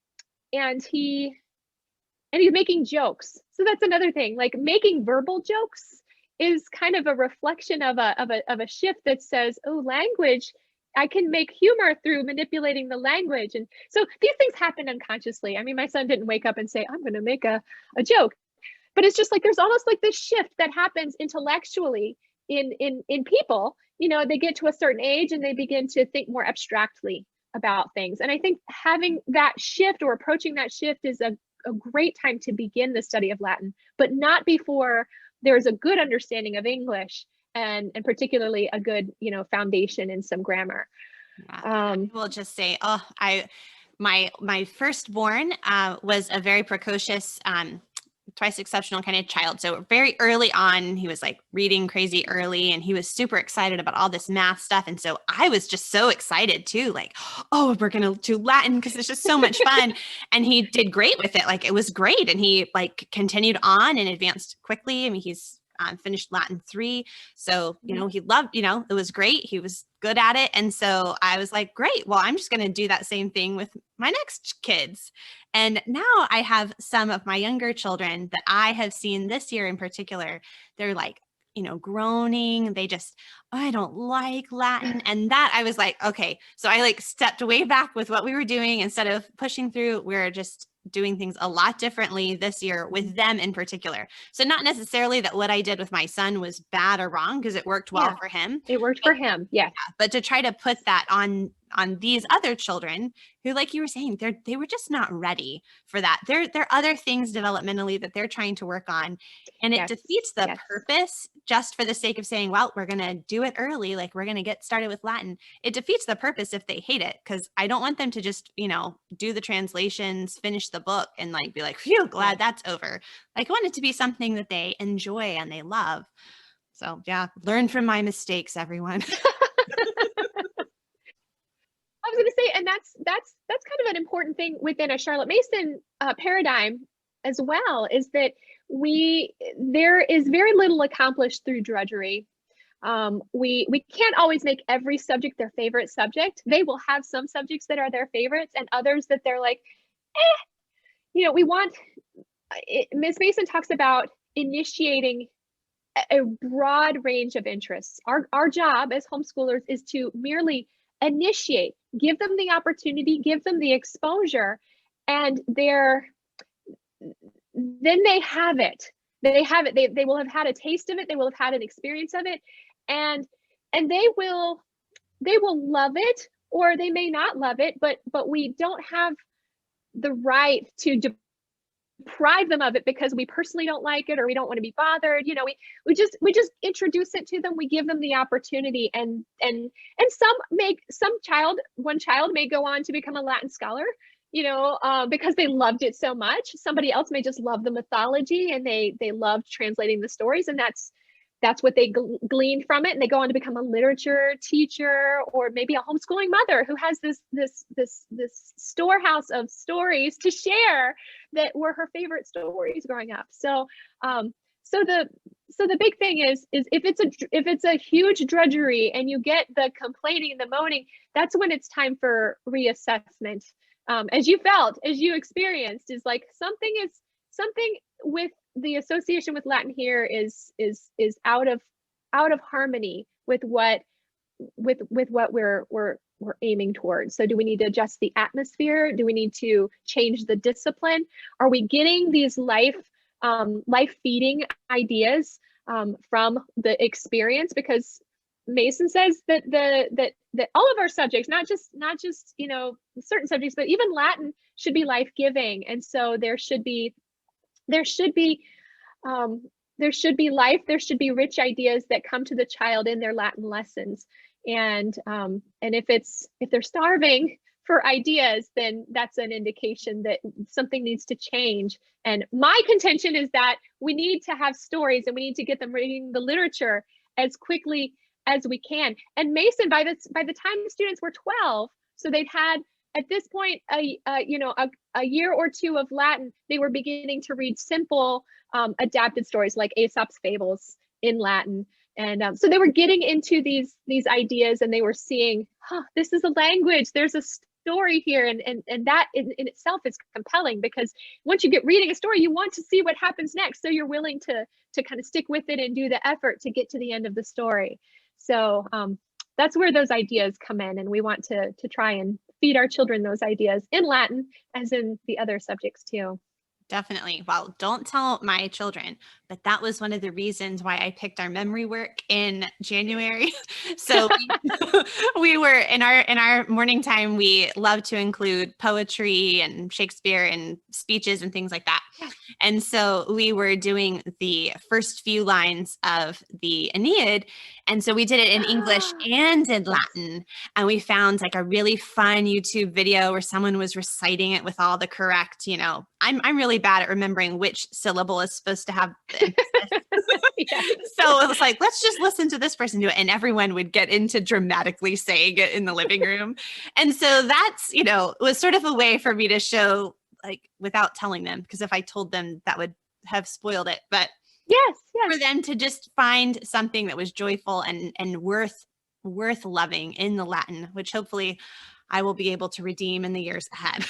B: he's making jokes. So that's another thing, like making verbal jokes is kind of a reflection of a shift that says, oh, language, I can make humor through manipulating the language. And so these things happen unconsciously. I mean, my son didn't wake up and say, I'm going to make a joke, but it's just like, there's almost like this shift that happens intellectually in people. They get to a certain age and they begin to think more abstractly about things. And I think having that shift or approaching that shift is a great time to begin the study of Latin, but not before there's a good understanding of English, and particularly a good, foundation in some grammar.
A: I will just say, my firstborn was a very precocious, twice exceptional kind of child. So very early on, he was like reading crazy early, and he was super excited about all this math stuff. And so I was just so excited too, like, oh, we're going to do Latin because it's just so much fun. And he did great with it. Like, it was great. And he like continued on and advanced quickly. I mean, he's finished Latin 3. So, he loved, it was great. He was good at it. And so I was like, great, well, I'm just going to do that same thing with my next kids. And now I have some of my younger children that I have seen this year in particular. They're like, groaning. They just, I don't like Latin. And that I was like, okay. So I like stepped way back with what we were doing. Instead of pushing through, we're just doing things a lot differently this year with them in particular. So not necessarily that what I did with my son was bad or wrong, because it worked well for him.
B: It worked for him. Yes.
A: Yeah, but to try to put that on these other children who, like you were saying, they were just not ready for that. There are other things developmentally that they're trying to work on, and it defeats the purpose just for the sake of saying, well, we're going to do it early. Like, we're going to get started with Latin. It defeats the purpose if they hate it, because I don't want them to just, do the translations, finish the book, and like be like, phew, glad that's over. Like, I want it to be something that they enjoy and they love. So yeah, learn from my mistakes, everyone.
B: I was going to say, and that's kind of an important thing within a Charlotte Mason paradigm as well, is that there is very little accomplished through drudgery. We can't always make every subject their favorite subject. They will have some subjects that are their favorites and others that they're like, Ms. Mason talks about initiating a broad range of interests. Our job as homeschoolers is to merely initiate, give them the opportunity, give them the exposure, and then they have it. They will have had a taste of it. They will have had an experience of it, and they will love it, or they may not love it. But we don't have the right to deprive them of it because we personally don't like it or we don't want to be bothered. You know, we just introduce it to them. We give them the opportunity, and one child may go on to become a Latin scholar, you know, because they loved it so much. Somebody else may just love the mythology and they loved translating the stories, and that's what they gleaned from it, and they go on to become a literature teacher, or maybe a homeschooling mother who has this storehouse of stories to share that were her favorite stories growing up. So the big thing is if it's a huge drudgery and you get the complaining and the moaning, that's when it's time for reassessment. As you experienced, is like something with the association with Latin here is out of harmony with what we're aiming towards. So do we need to adjust the atmosphere? Do we need to change the discipline? Are we getting these life feeding ideas from the experience? Because Mason says that that all of our subjects, not just you know certain subjects, but even Latin should be life-giving. And so there should be life, there should be rich ideas that come to the child in their Latin lessons. And if they're starving for ideas, then that's an indication that something needs to change. And my contention is that we need to have stories, and we need to get them reading the literature as quickly as we can. And Mason, by the time the students were 12, so they'd had at this point a year or two of Latin, they were beginning to read simple adapted stories like Aesop's fables in Latin. And so they were getting into these ideas, and they were seeing, this is a language, there's a story here. And that in itself is compelling, because once you get reading a story, you want to see what happens next. So you're willing to kind of stick with it and do the effort to get to the end of the story. So that's where those ideas come in. And we want to try and feed our children those ideas in Latin, as in the other subjects too.
A: Definitely. Well, don't tell my children, but that was one of the reasons why I picked our memory work in January. So we were in our morning time, we love to include poetry and Shakespeare and speeches and things like that.
B: Yeah.
A: And so we were doing the first few lines of the Aeneid. And so we did it in English and in Latin. And we found like a really fun YouTube video where someone was reciting it with all the correct, you know, I'm really bad at remembering which syllable is supposed to have the emphasis.
B: Yes.
A: So it was like, let's just listen to this person do it. And everyone would get into dramatically saying it in the living room. And so that's, you know, it was sort of a way for me to show, like, without telling them, because if I told them, that would have spoiled it. But
B: yes.
A: for them to just find something that was joyful and worth loving in the Latin, which hopefully I will be able to redeem in the years ahead.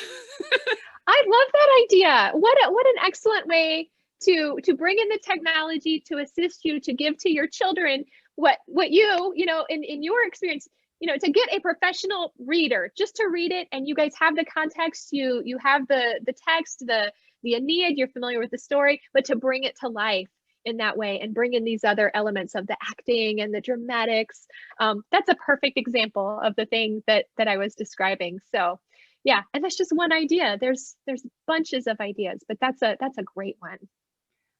B: I love that idea. What an excellent way to bring in the technology to assist you to give to your children what you know, in your experience, you know, to get a professional reader just to read it, and you guys have the context, you have the text, the Aeneid, you're familiar with the story, but to bring it to life in that way and bring in these other elements of the acting and the dramatics. That's a perfect example of the thing that I was describing. So yeah, and that's just one idea. There's bunches of ideas, but that's a great one.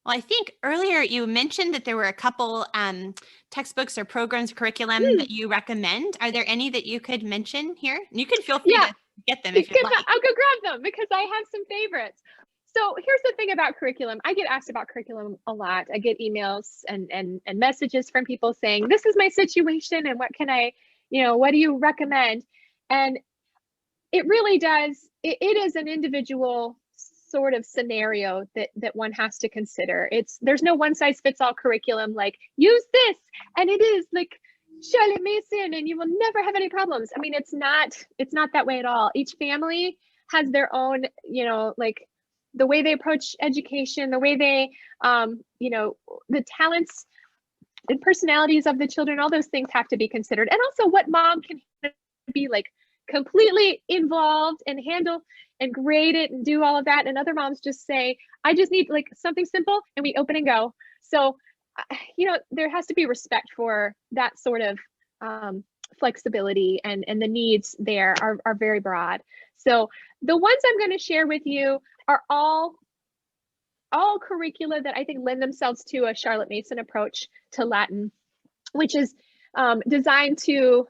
A: Well, I think earlier you mentioned that there were a couple textbooks or programs, curriculum that you recommend. Are there any that you could mention here? You can feel free to get them if you'd like.
B: I'll go grab them because I have some favorites. So here's the thing about curriculum. I get asked about curriculum a lot. I get emails and messages from people saying, this is my situation and what can I, you know, what do you recommend? And it really does. It is an individual sort of scenario that one has to consider. There's no one size fits all curriculum, like use this and it is like Charlotte Mason and you will never have any problems. I mean, it's not that way at all. Each family has their own, you know, like the way they approach education, the way they, you know, the talents and personalities of the children, all those things have to be considered. And also what mom can be like completely involved and handle and grade it and do all of that. And other moms just say, I just need like something simple and we open and go. So, you know, there has to be respect for that sort of flexibility, and the needs there are very broad. So the ones I'm going to share with you are all all curricula that I think lend themselves to a Charlotte Mason approach to Latin, which is designed to,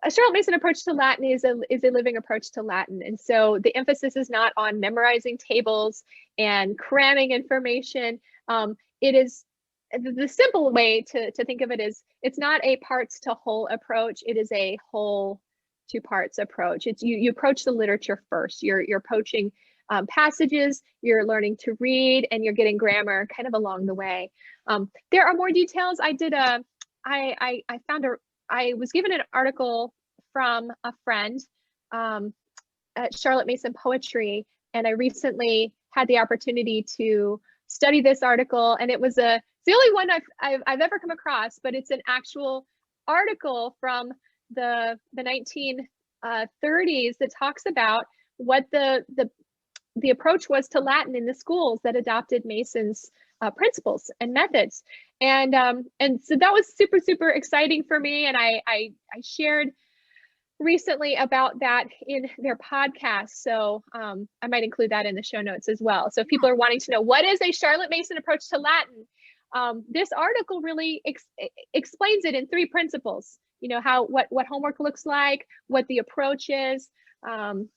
B: a Charlotte Mason approach to Latin is a living approach to Latin. And so the emphasis is not on memorizing tables and cramming information. It is, the simple way to think of it is, it's not a parts to whole approach. It is a whole to parts approach. It's you approach the literature first. You're approaching passages, you're learning to read, and you're getting grammar kind of along the way. There are more details. I was given an article from a friend at Charlotte Mason Poetry, and I recently had the opportunity to study this article, and it's the only one I've ever come across, but it's an actual article from the 1930s that talks about what the approach was to Latin in the schools that adopted Mason's principles and methods. And so that was super, super exciting for me. And I shared recently about that in their podcast. So I might include that in the show notes as well. So if people are wanting to know what is a Charlotte Mason approach to Latin, this article really explains it in 3 principles. You know, what homework looks like, what the approach is, and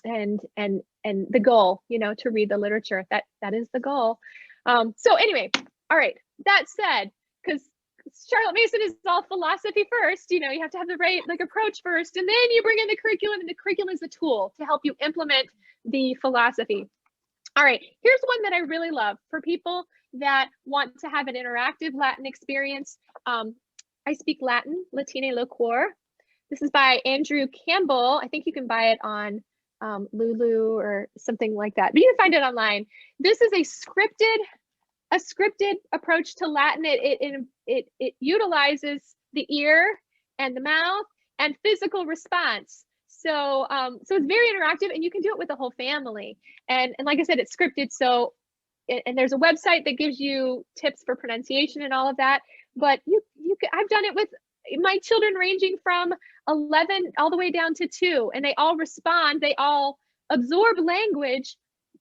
B: the goal, you know, to read the literature. That is the goal. So anyway, all right, that said, because Charlotte Mason is all philosophy first, you know, you have to have the right approach first, and then you bring in the curriculum, and the curriculum is the tool to help you implement the philosophy. All right, here's one that I really love for people that want to have an interactive Latin experience. I speak Latin, Latina Loquor. This is by Andrew Campbell. I think you can buy it on Lulu or something like that, but you can find it online. This is a scripted approach to Latin. It utilizes the ear and the mouth and physical response. So it's very interactive, and you can do it with the whole family. And like I said, it's scripted. So, and there's a website that gives you tips for pronunciation and all of that. But I've done it with my children ranging from 11 all the way down to 2, and they all respond. They all absorb language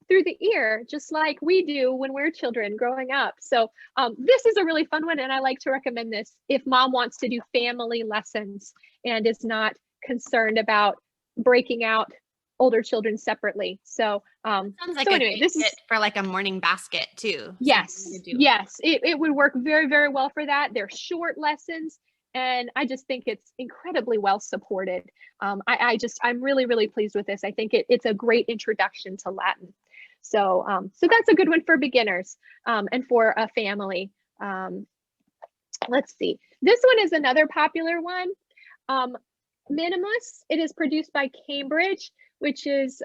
B: through the ear, just like we do when we're children growing up. So this is a really fun one, and I like to recommend this if mom wants to do family lessons and is not concerned about breaking out older children separately. So
A: sounds like anyway, this is for like a morning basket too.
B: Yes, it would work very, very well for that. They're short lessons, and I just think it's incredibly well supported. I'm really, really pleased with this. I think it's a great introduction to Latin. So that's a good one for beginners and for a family. Let's see. This one is another popular one. Minimus. It is produced by Cambridge, which is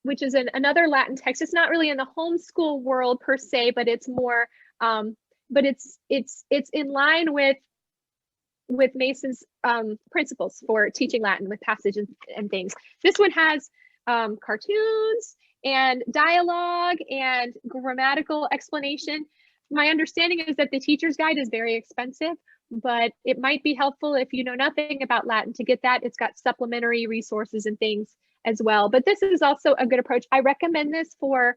B: another Latin text. It's not really in the homeschool world per se, but it's more, but it's in line with Mason's principles for teaching Latin with passages and things. This one has cartoons and dialogue and grammatical explanation. My understanding is that the teacher's guide is very expensive, but it might be helpful if you know nothing about Latin to get that. It's got supplementary resources and things as well. But this is also a good approach. I recommend this for,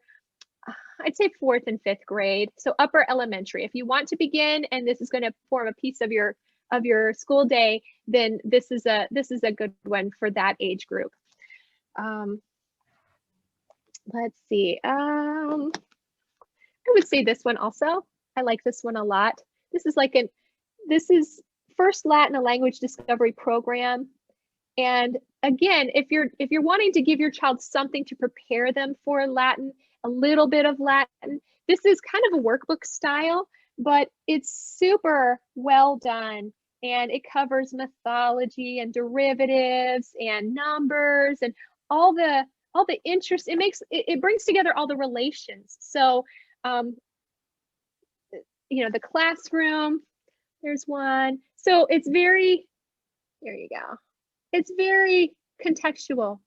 B: I'd say 4th and 5th grade. So upper elementary. If you want to begin and this is going to form a piece of your school day, then this is a good one for that age group. Let's see. I would say this one also. I like this one a lot. This is First Latin, a language discovery program. And again, if you're wanting to give your child something to prepare them for Latin, a little bit of Latin, this is kind of a workbook style, but it's super well done. And it covers mythology and derivatives and numbers and all the interest. It brings together all the relations. So, the classroom, there's one. So it's very, there you go. It's very contextual.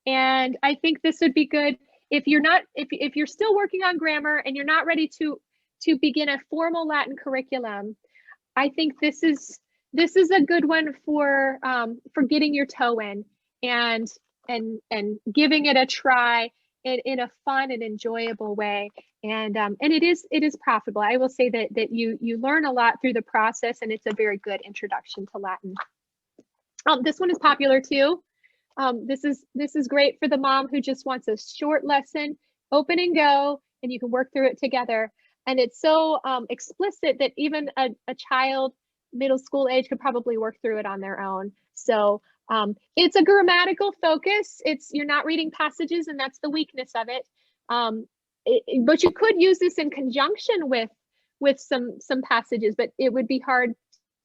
B: And I think this would be good if you're still working on grammar and you're not ready to begin a formal Latin curriculum. I think this is a good one for getting your toe in and giving it a try in a fun and enjoyable way. And it is profitable. I will say that you learn a lot through the process, and it's a very good introduction to Latin. This one is popular too. This is great for the mom who just wants a short lesson, open and go, and you can work through it together. And it's so explicit that even a child middle school age could probably work through it on their own. So it's a grammatical focus. You're not reading passages, and that's the weakness of it. But you could use this in conjunction with some passages, but it would be hard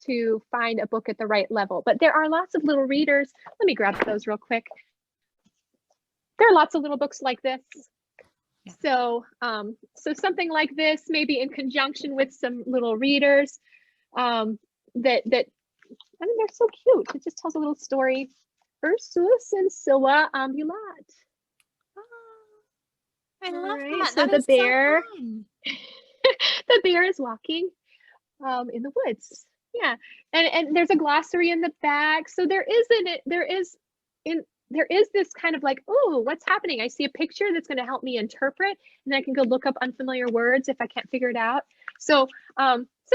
B: to find a book at the right level. But there are lots of little readers. Let me grab those real quick. There are lots of little books like this. Yeah. So something like this, maybe in conjunction with some little readers, that I mean, they're so cute. It just tells a little story. Ursus and Scylla ambulat.
A: I love
B: that.
A: So
B: the bear, the bear is walking in the woods. Yeah, and there's a glossary in the back. So there is this kind of like, oh, what's happening? I see a picture that's going to help me interpret, and then I can go look up unfamiliar words if I can't figure it out. So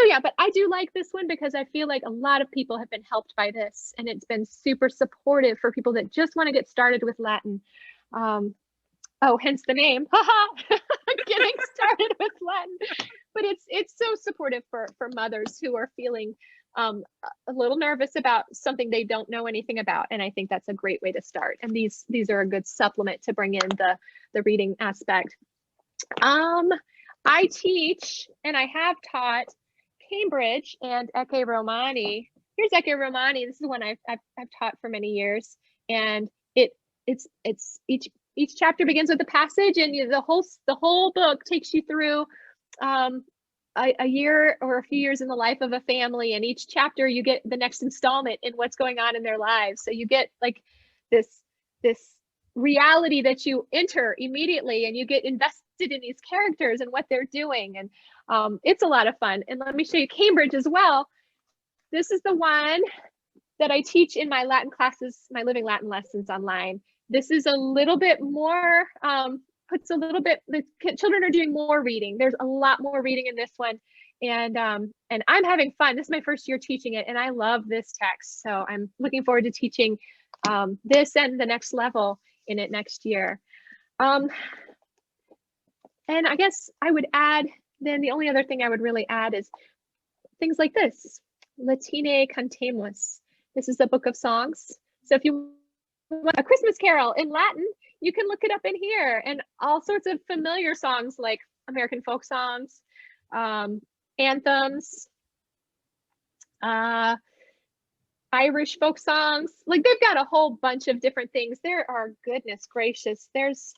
B: yeah, but I do like this one because I feel like a lot of people have been helped by this, and it's been super supportive for people that just want to get started with Latin. Hence the name, getting started with Latin. But it's so supportive for mothers who are feeling a little nervous about something they don't know anything about, and I think that's a great way to start. And these are a good supplement to bring in the reading aspect. I teach, and I have taught Cambridge and Ecce Romani. Here's Ecce Romani. This is one I've taught for many years, and it's each chapter begins with a passage, and the whole book takes you through a year or a few years in the life of a family, and each chapter you get the next installment in what's going on in their lives. So you get like this reality that you enter immediately, and you get invested in these characters and what they're doing, and it's a lot of fun. And let me show you Cambridge as well. This is the one that I teach in my Latin classes, my Living Latin lessons online. This is a little bit more, puts a little bit, the children are doing more reading. There's a lot more reading in this one. And I'm having fun. This is my first year teaching it, and I love this text. So I'm looking forward to teaching this and the next level in it next year. And I guess I would add, then the only other thing I would really add is things like this, Latine Cantemus. This is a book of songs. So if you want a Christmas carol in Latin, you can look it up in here, and all sorts of familiar songs like American folk songs, anthems, Irish folk songs. Like, they've got a whole bunch of different things. There are, goodness gracious, there's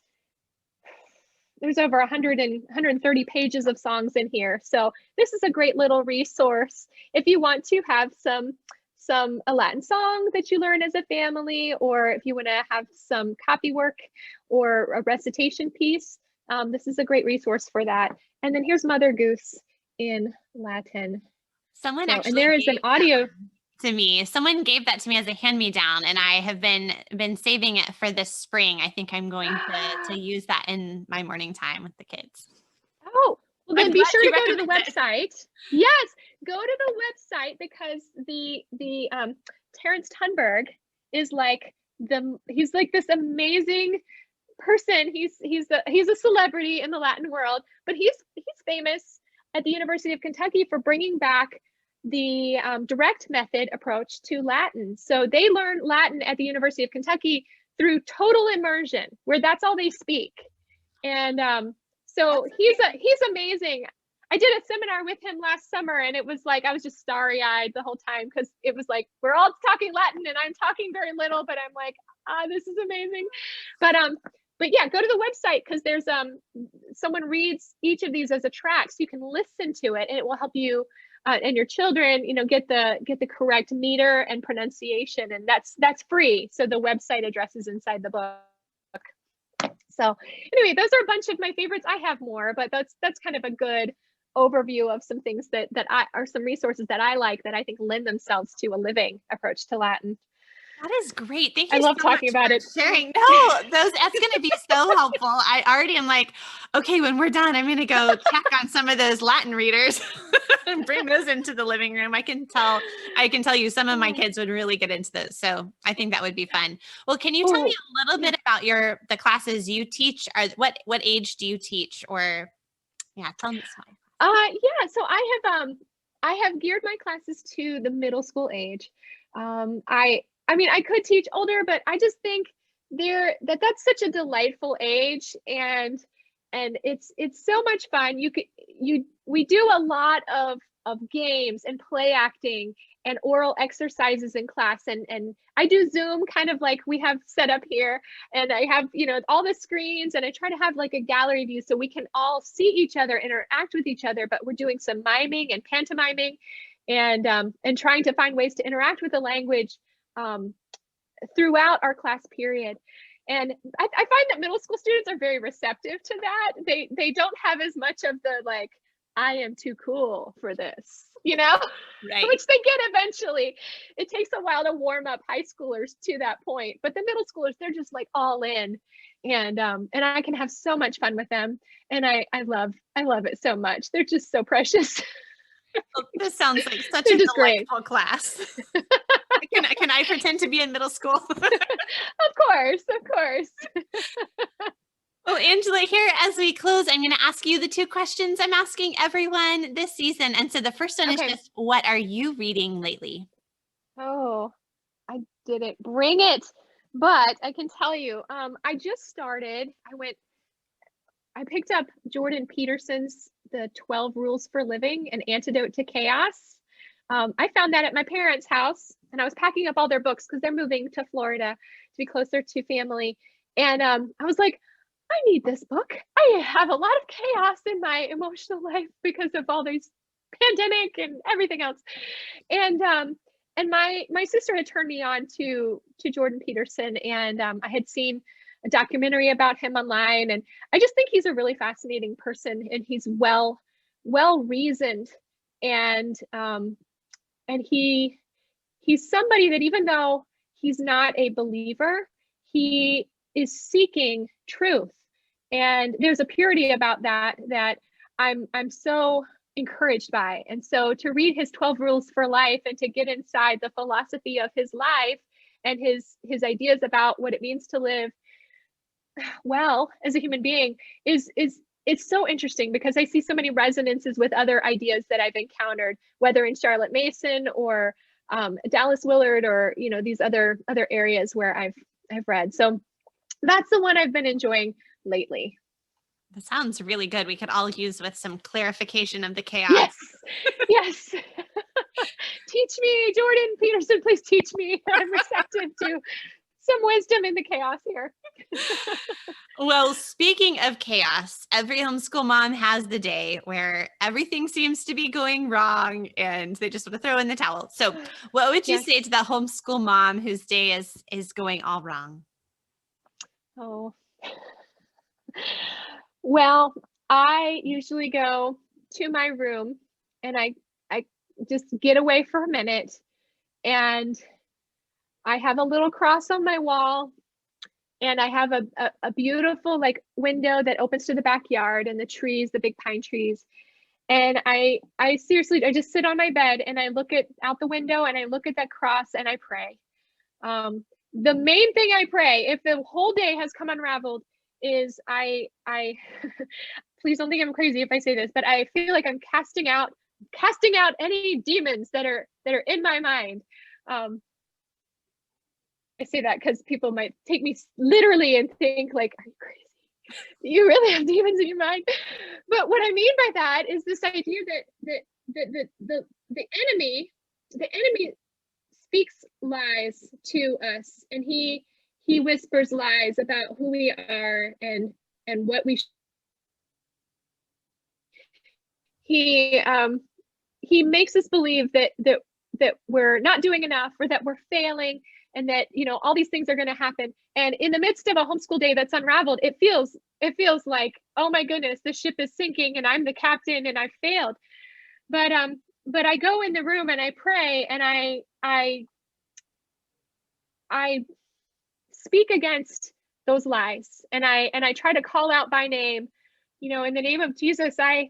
B: over 130 pages of songs in here. So this is a great little resource if you want to have a Latin song that you learn as a family, or if you want to have some copy work or a recitation piece. This is a great resource for that. And then here's Mother Goose in Latin.
A: And
B: there is an audio
A: to me. Someone gave that to me as a hand-me-down, and I have been saving it for this spring. I think I'm going to use that in my morning time with the kids.
B: Oh, well, then be sure to go to the website. Yes, go to the website, because the Terrence Thunberg is like he's like this amazing person. He's a celebrity in the Latin world, but he's famous at the University of Kentucky for bringing back the direct method approach to Latin. So they learn Latin at the University of Kentucky through total immersion, where that's all they speak. And so he's amazing. I did a seminar with him last summer, and it was like I was just starry-eyed the whole time, because it was like we're all talking Latin and I'm talking very little, but I'm like, this is amazing. But yeah, go to the website, because there's someone reads each of these as a track, so you can listen to it, and it will help you and your children, get the correct meter and pronunciation, and that's free. So the website address is inside the book. So anyway, those are a bunch of my favorites. I have more, but that's kind of a good overview of some things that are some resources that I like, that I think lend themselves to a living approach to Latin.
A: That is great. Thank
B: I
A: you
B: love
A: so
B: talking
A: much
B: about
A: for
B: it.
A: sharing. No, that's going to be so helpful. I already am like, okay, when we're done, I'm going to go check on some of those Latin readers and bring those into the living room. I can tell you some of my kids would really get into those. So I think that would be fun. Well, can you tell me a little bit about the classes you teach? Or what age do you teach? Or tell me some.
B: Yeah, so I have geared my classes to the middle school age. I mean, I could teach older, but I just think that's such a delightful age, and it's so much fun. We do a lot of games and play acting and oral exercises in class, and I do Zoom kind of like we have set up here, and I have, all the screens, and I try to have like a gallery view so we can all see each other, interact with each other, but we're doing some miming and pantomiming and trying to find ways to interact with the language throughout our class period. And I find that middle school students are very receptive to that. They don't have as much of the like, I am too cool for this,
A: Right.
B: Which they get eventually. It takes a while to warm up high schoolers to that point, but the middle schoolers, they're just like all in, and I can have so much fun with them, and I love it so much. They're just so precious.
A: Well, this sounds like such
B: They're
A: a
B: just
A: delightful
B: great.
A: class. Can I pretend to be in middle school?
B: Of course.
A: Well, Angela, here as we close, I'm going to ask you the two questions I'm asking everyone this season. And so the first one is just, what are you reading lately?
B: Oh, I didn't bring it, but I can tell you, I just started. I picked up Jordan Peterson's The 12 Rules for Living, an Antidote to Chaos. I found that at my parents' house, and I was packing up all their books because they're moving to Florida to be closer to family. And I was like, I need this book. I have a lot of chaos in my emotional life because of all these pandemic and everything else. And my sister had turned me on to Jordan Peterson, and I had seen a documentary about him online, and I just think he's a really fascinating person, and he's well reasoned, and he's somebody that, even though he's not a believer, he is seeking truth, and there's a purity about that I'm so encouraged by. And so to read his 12 rules for life and to get inside the philosophy of his life and his ideas about what it means to live well as a human being it's so interesting, because I see so many resonances with other ideas that I've encountered, whether in Charlotte Mason or Dallas Willard, or these other areas where I've read. So that's the one I've been enjoying lately.
A: That sounds really good. We could all use with some clarification of the chaos.
B: Yes. Teach me, Jordan Peterson, please teach me. I'm receptive to some wisdom in the chaos here.
A: Well, speaking of chaos, every homeschool mom has the day where everything seems to be going wrong and they just want to throw in the towel. So what would you say to the homeschool mom whose day is going all wrong?
B: Oh, well, I usually go to my room and I just get away for a minute, and I have a little cross on my wall, and I have a beautiful like window that opens to the backyard and the trees, the big pine trees. And I seriously, I just sit on my bed and I look out the window and I look at that cross and I pray. The main thing I pray, if the whole day has come unraveled, is I please don't think I'm crazy if I say this, but I feel like I'm casting out any demons that are in my mind. I say that because people might take me literally and think like, are you crazy? You really have demons in your mind? But what I mean by that is this idea that the enemy speaks lies to us, and he whispers lies about who we are and what we he makes us believe that we're not doing enough, or that we're failing, and that all these things are going to happen. And in the midst of a homeschool day that's unraveled, it feels like, oh my goodness, the ship is sinking and I'm the captain and I failed. But I go in the room and I pray, and I I speak against those lies, and I try to call out by name. In the name of Jesus, I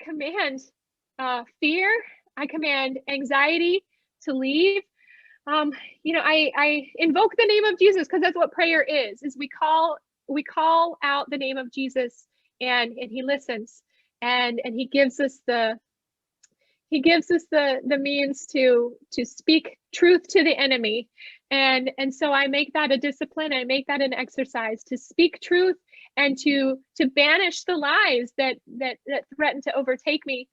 B: command fear. I command anxiety to leave. I invoke the name of Jesus, because that's what prayer is we call out the name of Jesus, and he listens, and he gives us the means to speak truth to the enemy. And so I make that a discipline. I make that an exercise to speak truth and to banish the lies that threaten to overtake me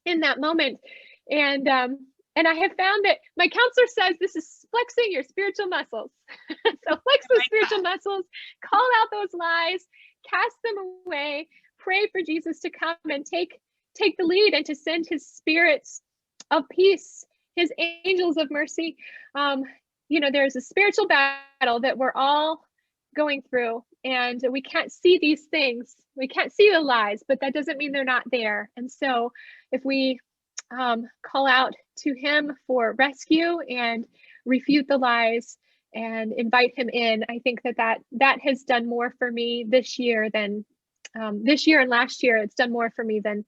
B: in that moment. And I have found that my counselor says this is flexing your spiritual muscles. So flex the spiritual muscles, call out those lies, cast them away, pray for Jesus to come and take the lead, and to send his spirits of peace, his angels of mercy. There's a spiritual battle that we're all going through, and we can't see these things. We can't see the lies, but that doesn't mean they're not there. And so if we call out to him for rescue and refute the lies and invite him in, I think that has done more for me this year than this year and last year. It's done more for me than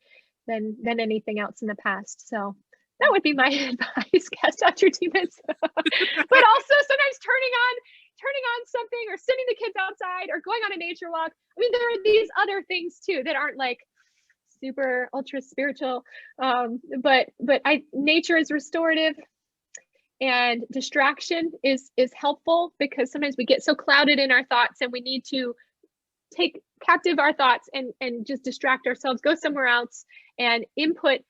B: anything else in the past. So that would be my advice. Cast out your demons. But also sometimes turning on something, or sending the kids outside, or going on a nature walk. I mean, there are these other things too that aren't like super ultra spiritual. But nature is restorative, and distraction is helpful, because sometimes we get so clouded in our thoughts, and we need to take captive our thoughts and just distract ourselves, go somewhere else and input,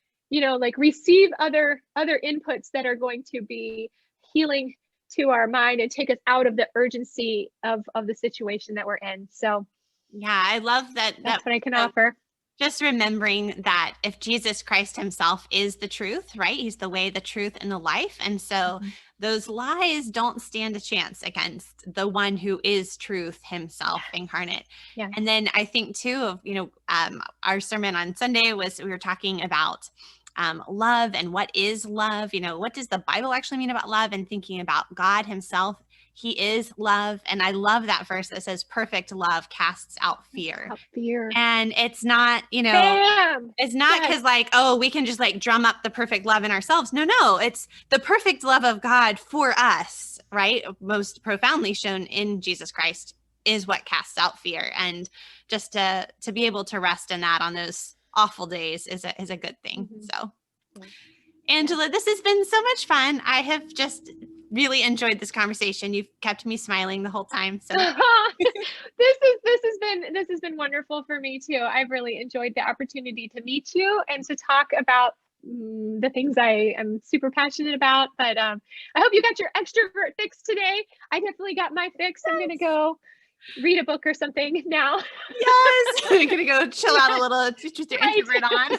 B: receive other inputs that are going to be healing to our mind and take us out of the urgency of the situation that we're in. So
A: yeah, I love that.
B: That's what I can offer.
A: Just remembering that if Jesus Christ himself is the truth, right? He's the way, the truth, and the life. And so those lies don't stand a chance against the one who is truth himself incarnate.
B: Yeah.
A: And then I think too of, our sermon on Sunday we were talking about love and what is love, what does the Bible actually mean about love, and thinking about God himself. He is love. And I love that verse that says perfect love casts out fear. And it's not, it's not because we can just drum up the perfect love in ourselves. No, it's the perfect love of God for us, right? Most profoundly shown in Jesus Christ is what casts out fear. And just to be able to rest in that on those awful days is a good thing. So Angela, this has been so much fun. I have just really enjoyed this conversation. You've kept me smiling the whole time. So
B: this has been wonderful for me too. I've really enjoyed the opportunity to meet you and to talk about the things I am super passionate about. But I hope you got your extrovert fix today. I definitely got my fix. I'm gonna go read a book or something now.
A: Yes, I'm gonna go chill out a little, just your introvert on.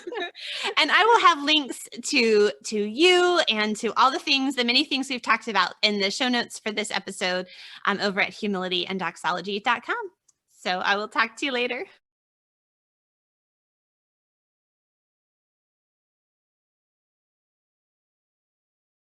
A: And I will have links to you and to all the many things we've talked about in the show notes for this episode over at humilityanddoxology.com. So I will talk to you later.